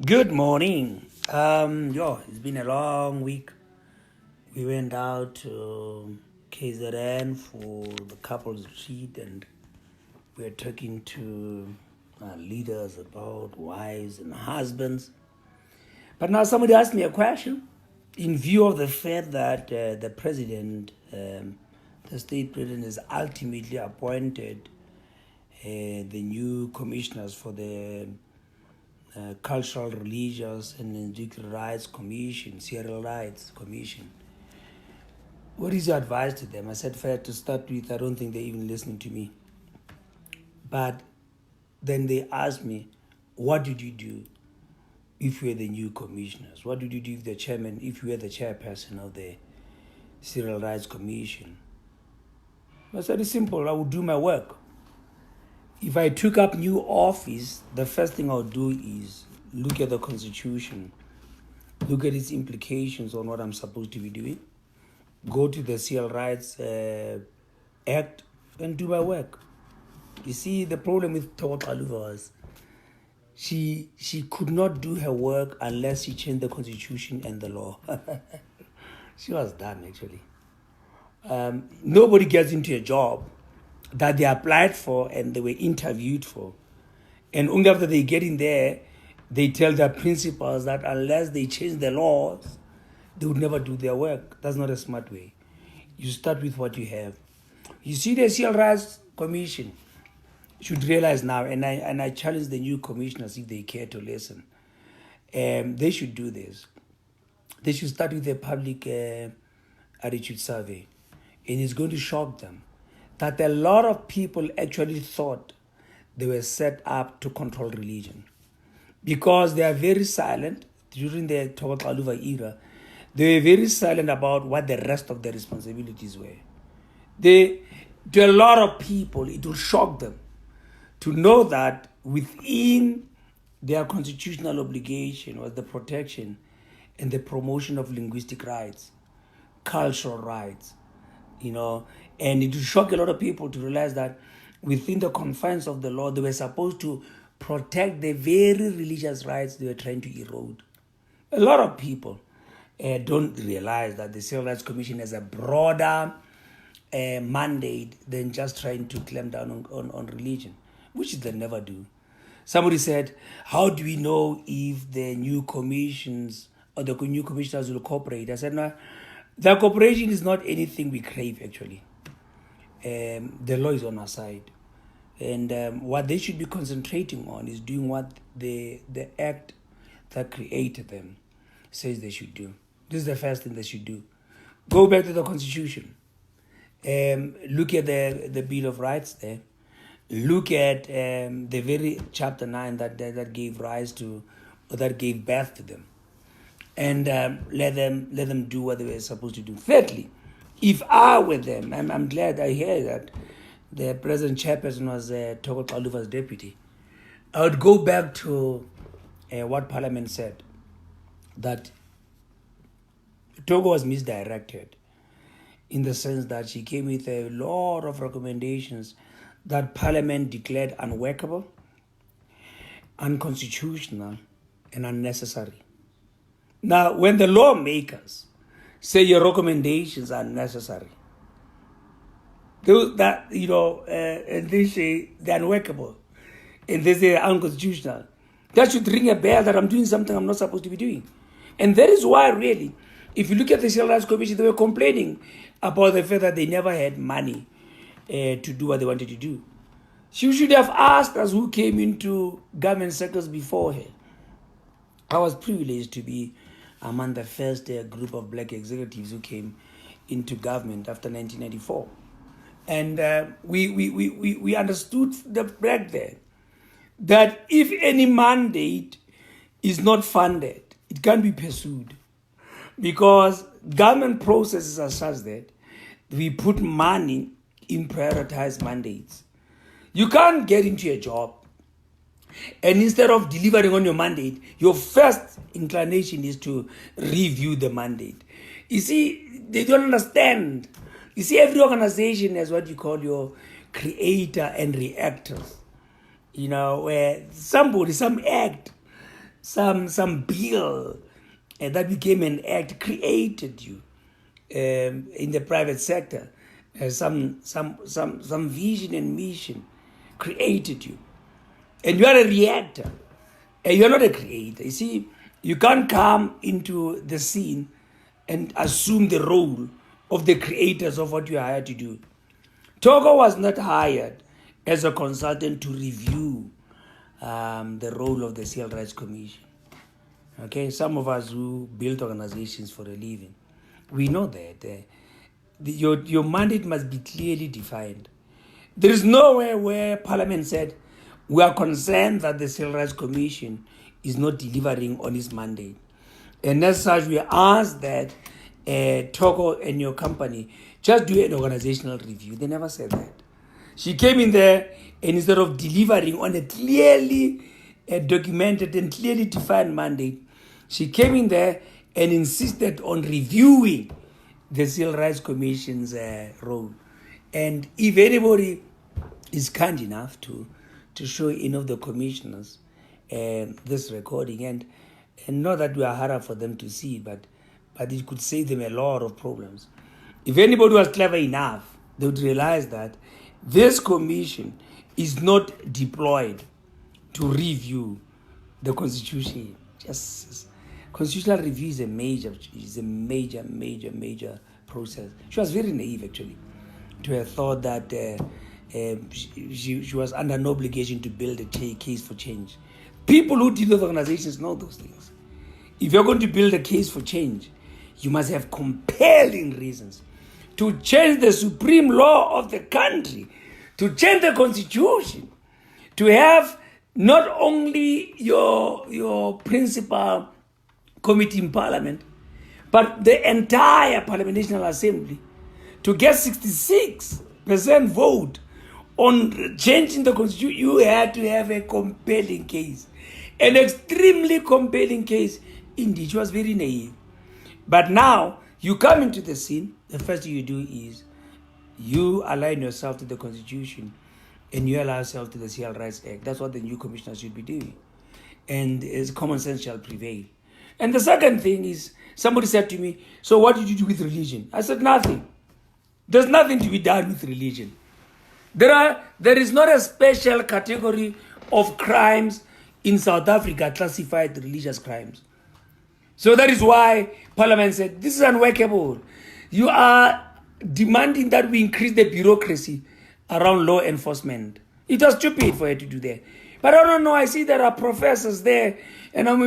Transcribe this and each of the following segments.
Good morning. It's been a long week. We went out to KZN for the couples retreat, and we're talking to leaders about wives and husbands. But now somebody asked me a question in view of the fact that the state president, has ultimately appointed the new commissioners for the Cultural, Religious, and Indigenous Rights Commission, Civil Rights Commission. What is your advice to them? I said, fair to start with, I don't think they're even listening to me. But then they asked me, what did you do if you were the new commissioners? What did you do if if you were the chairperson of the Civil Rights Commission? I said, it's simple, I would do my work. If I took up new office, the first thing I would do is look at the Constitution, look at its implications on what I'm supposed to be doing, go to the Civil Rights Act, and do my work. You see, the problem with Thokoza Xaluva was she could not do her work unless she changed the Constitution and the law. She was done, actually. Nobody gets into a job that they applied for and they were interviewed for. And only after they get in there, they tell their principals that unless they change the laws, they would never do their work. That's not a smart way. You start with what you have. You see, the Civil Rights Commission should realize now, and I challenge the new commissioners if they care to listen. They should do this. They should start with a public attitude survey. And it's going to shock them that a lot of people actually thought they were set up to control religion. Because they are very silent during the Thokoza Xaluva era, they were very silent about what the rest of the responsibilities were. To a lot of people, it will shock them to know that within their constitutional obligation was the protection and the promotion of linguistic rights, cultural rights, and it will shock a lot of people to realize that within the confines of the law, they were supposed to protect the very religious rights they were trying to erode. A lot of people don't realize that the Civil Rights Commission has a broader mandate than just trying to clamp down on religion, which they never do. Somebody said, how do we know if the new commissions or the new commissioners will cooperate? I said, no, the cooperation is not anything we crave, actually. The law is on our side. And what they should be concentrating on is doing what the act that created them says they should do. This is the first thing they should do. Go back to the Constitution. Look at the Bill of Rights there. Look at the very chapter 9 that gave rise to, or that gave birth to them. And let them do what they were supposed to do. Thirdly, if I were them, I'm glad I hear that the present chairperson was Thokoza Xaluva's deputy. I would go back to what Parliament said, that Togo was misdirected in the sense that she came with a lot of recommendations that Parliament declared unworkable, unconstitutional, and unnecessary. Now, when the lawmakers say your recommendations are necessary, and they say they're unworkable, and they say unconstitutional, that should ring a bell that I'm doing something I'm not supposed to be doing. And that is why, really, if you look at the Civil Rights Commission, they were complaining about the fact that they never had money to do what they wanted to do. She should have asked us who came into government sectors before her. I was privileged to be among the first group of black executives who came into government after 1994. And we understood the fact there that if any mandate is not funded, it can be pursued. Because government processes are such that we put money in prioritized mandates. You can't get into a job and instead of delivering on your mandate, your first inclination is to review the mandate. You see, they don't understand. You see, every organization has what you call your creator and reactors. Where some some bill that became an act created you in the private sector. Some vision and mission created you, and you are a reactor. And you are not a creator. You see, you can't come into the scene and assume the role of the creators of what you are hired to do. Togo was not hired as a consultant to review the role of the Civil Rights Commission. Okay, some of us who build organizations for a living, we know that your mandate must be clearly defined. There is nowhere where Parliament said, we are concerned that the Civil Rights Commission is not delivering on its mandate. And as such, we ask that Togo and your company just do an organizational review. They never said that. She came in there, and instead of delivering on a clearly documented and clearly defined mandate, she came in there and insisted on reviewing the Civil Rights Commission's role. And if anybody is kind enough to show any of the commissioners this recording, and not that we are harder for them to see, but it could save them a lot of problems. If anybody was clever enough, they would realize that this commission is not deployed to review the Constitution. Just constitutional review is a major process. She was very naive, actually, to have thought that she was under no obligation to build a case for change. People who deal with organizations know those things. If you're going to build a case for change, you must have compelling reasons to change the supreme law of the country, to change the constitution, to have not only your principal committee in parliament, but the entire Parliament National Assembly to get 66% vote on changing the constitution. You had to have a compelling case, an extremely compelling case. Indeed, she was very naive. But now you come into the scene, the first thing you do is you align yourself to the Constitution and you allow yourself to the Civil Rights Act. That's what the new commissioner should be doing. And as common sense shall prevail. And the second thing is, somebody said to me, so what did you do with religion? I said, nothing. There's nothing to be done with religion. There is not a special category of crimes in South Africa classified religious crimes. So that is why Parliament said, this is unworkable. You are demanding that we increase the bureaucracy around law enforcement. It was stupid for her to do that. But I don't know, I see there are professors there, and I'm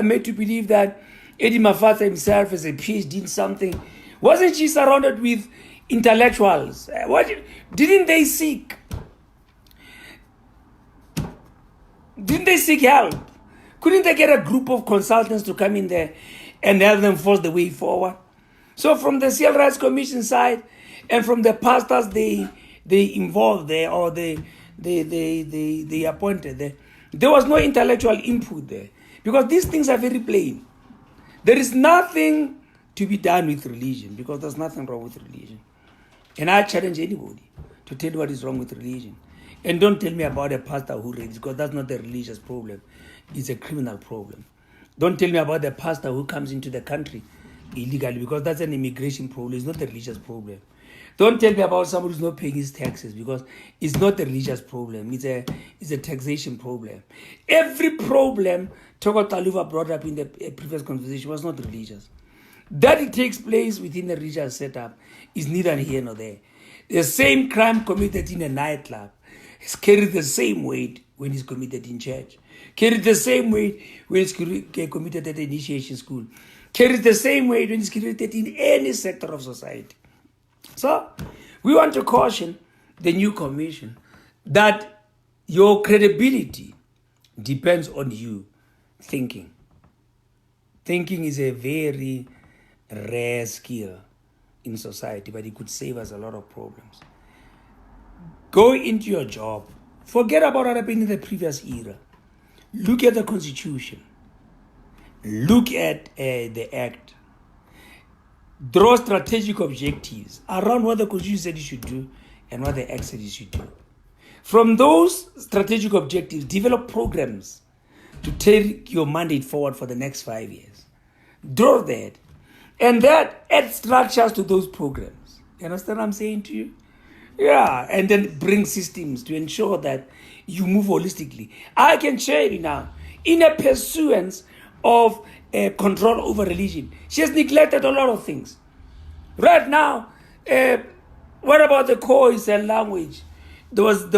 made to believe that Eddie Mafatha himself is a PhD in something. Wasn't she surrounded with intellectuals? Didn't they seek help? Couldn't they get a group of consultants to come in there and help them force the way forward? So from the Civil Rights Commission side and from the pastors they involved there or they appointed there was no intellectual input there, because these things are very plain. There is nothing to be done with religion, because there's nothing wrong with religion. And I challenge anybody to tell what is wrong with religion. And don't tell me about a pastor who reads, because that's not a religious problem. It's a criminal problem. Don't tell me about the pastor who comes into the country illegally, because that's an immigration problem. It's not a religious problem. Don't tell me about somebody who's not paying his taxes, because it's not a religious problem. It's a taxation problem. Every problem Togo Taluva brought up in the previous conversation was not religious. That it takes place within the religious setup is neither here nor there. The same crime committed in a nightclub is carried the same weight when it's committed in church. Carried the same weight when it's committed at the initiation school. Carried the same weight when it's committed in any sector of society. So, we want to caution the new commission that your credibility depends on you thinking. Thinking is a very rare skill in society, but it could save us a lot of problems. Go into your job. Forget about what happened in the previous era. Look at the Constitution. Look at the Act. Draw strategic objectives around what the Constitution said you should do and what the Act said you should do. From those strategic objectives, develop programs to take your mandate forward for the next 5 years. Draw that. And that adds structures to those programs. You understand what I'm saying to you? Yeah, and then bring systems to ensure that you move holistically. I can share you now, in a pursuance of control over religion, she has neglected a lot of things. Right now, what about the Khoisan language? There was a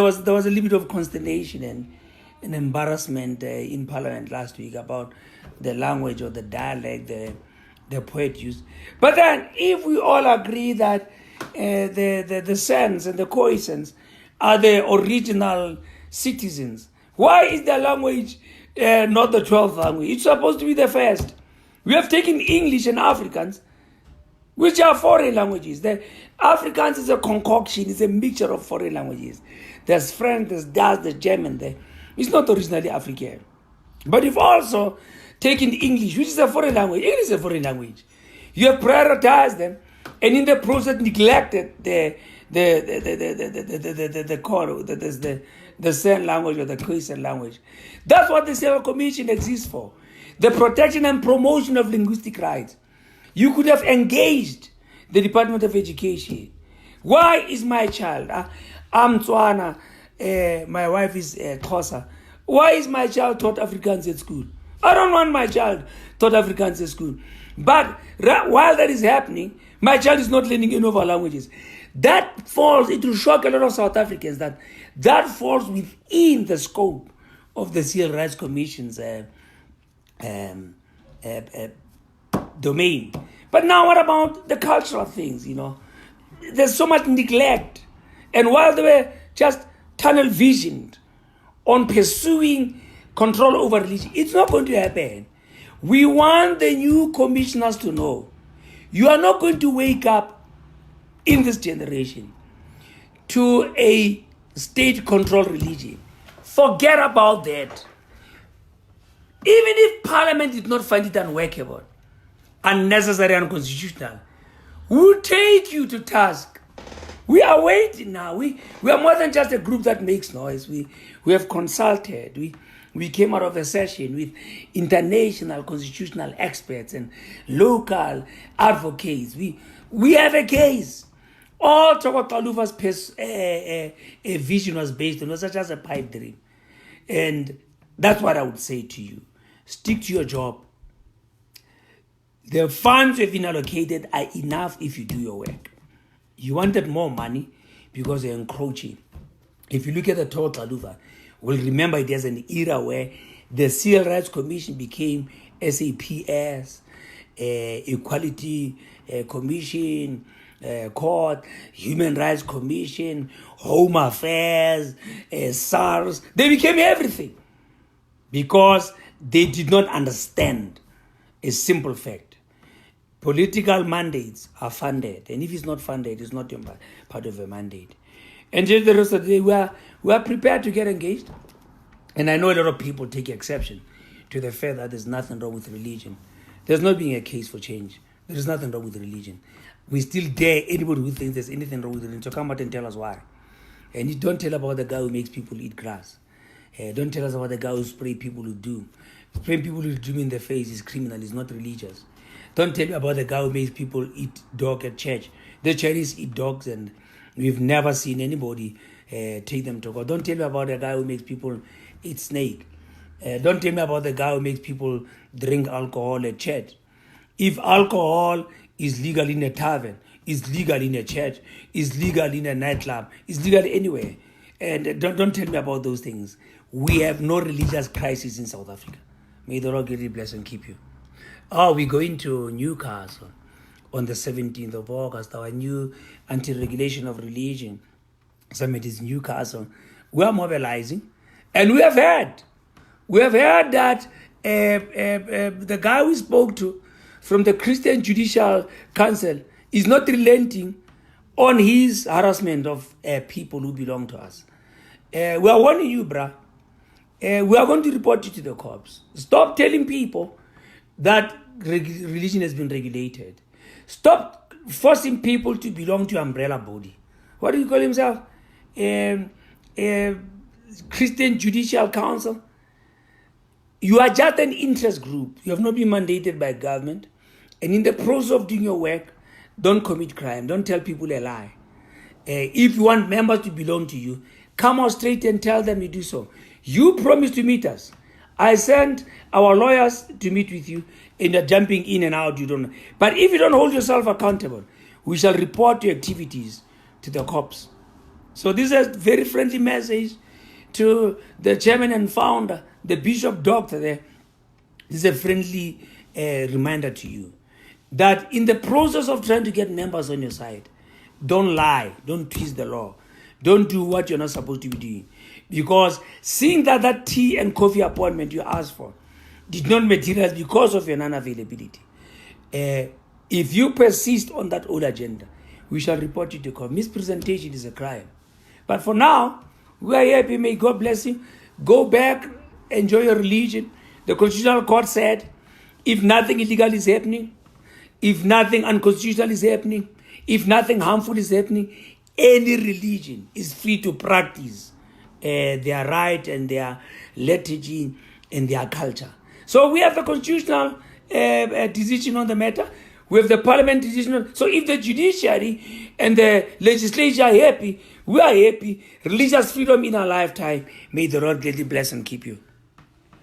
little bit of consternation and an embarrassment in Parliament last week about the language or the dialect the poet used. But then, if we all agree that the Sens and the Khoisans are the original citizens, why is their language not the 12th language? It's supposed to be the first. We have taken English and Afrikaans, which are foreign languages. The Afrikaans is a concoction, it's a mixture of foreign languages. There's French, there's Dutch, there's German there. It's not originally African. But you've also taken English, which is a foreign language. English is a foreign language. You have prioritized them, and in the process neglected the core, the San language or the Khoisan language. That's what the Civil Commission exists for. The protection and promotion of linguistic rights. You could have engaged the Department of Education. Why is my child, I'm Tswana, my wife is Xhosa. Why is my child taught Afrikaans at school? I don't want my child taught Afrikaans at school. But while that is happening, my child is not learning any of our languages. That falls, it will shock a lot of South Africans that falls within the scope of the Civil Rights Commission's domain. But now what about the cultural things, There's so much neglect. And while they were just tunnel visioned on pursuing control over religion, it's not going to happen. We want the new commissioners to know you are not going to wake up in this generation to a state-controlled religion. Forget about that. Even if Parliament did not find it unworkable, unnecessary, unconstitutional, we'll take you to task. We are waiting now. We are more than just a group that makes noise. We have consulted. We came out of a session with international constitutional experts and local advocates. We have a case. All Thoko Xaluva's vision was based on such as a pipe dream. And that's what I would say to you. Stick to your job. The funds you've been allocated are enough if you do your work. You wanted more money because you're encroaching. If you look at the Thoko Xaluva, we'll remember there's an era where the Civil Rights Commission became SAPS, Equality Commission, Court, Human Rights Commission, Home Affairs, SARS. They became everything because they did not understand a simple fact. Political mandates are funded, and if it's not funded, it's not part of a mandate. And just the rest of the day, we are prepared to get engaged. And I know a lot of people take exception to the fact that there's nothing wrong with religion. There's not being a case for change. There is nothing wrong with religion. We still dare anybody who thinks there's anything wrong with religion to come out and tell us why. And you don't tell about the guy who makes people eat grass. Don't tell us about the guy who sprays people with doom. Spraying people with doom in the face is criminal, it's not religious. Don't tell me about the guy who makes people eat dog at church. The Chinese eat dogs and we've never seen anybody take them to God. Don't tell me about the guy who makes people eat snake. Don't tell me about the guy who makes people drink alcohol at church. If alcohol is legal in a tavern, is legal in a church, is legal in a nightclub, is legal anywhere. And don't tell me about those things. We have no religious crisis in South Africa. May the Lord give you bless and keep you. We're going to Newcastle on the 17th of August. Our new anti-regulation of religion summit is Newcastle. We are mobilizing. And we have heard that the guy we spoke to from the Christian Judicial Council is not relenting on his harassment of people who belong to us. We are warning you, bruh. We are going to report you to the cops. Stop telling people that religion has been regulated. Stop forcing people to belong to umbrella body. What do you call himself? Christian Judicial Council. You are just an interest group. You have not been mandated by government. And in the process of doing your work, don't commit crime. Don't tell people a lie. If you want members to belong to you, come out straight and tell them you do so. You promised to meet us. I sent our lawyers to meet with you, and you're jumping in and out. You don't know. But if you don't hold yourself accountable, we shall report your activities to the cops. So this is a very friendly message to the chairman and founder, the bishop doctor there. This is a friendly reminder to you that in the process of trying to get members on your side, don't lie, don't twist the law, don't do what you're not supposed to be doing. Because seeing that tea and coffee appointment you asked for did not materialize because of your non-availability, if you persist on that old agenda, we shall report you to court. Mispresentation is a crime. But for now, we are happy. May God bless you. Go back, enjoy your religion. The Constitutional Court said, if nothing illegal is happening, if nothing unconstitutional is happening, if nothing harmful is happening, any religion is free to practice their right and their liturgy and their culture. So we have the constitutional decision on the matter. We have the parliament decision. So if the judiciary and the legislature are happy, we are happy. Religious freedom in our lifetime. May the Lord greatly bless and keep you.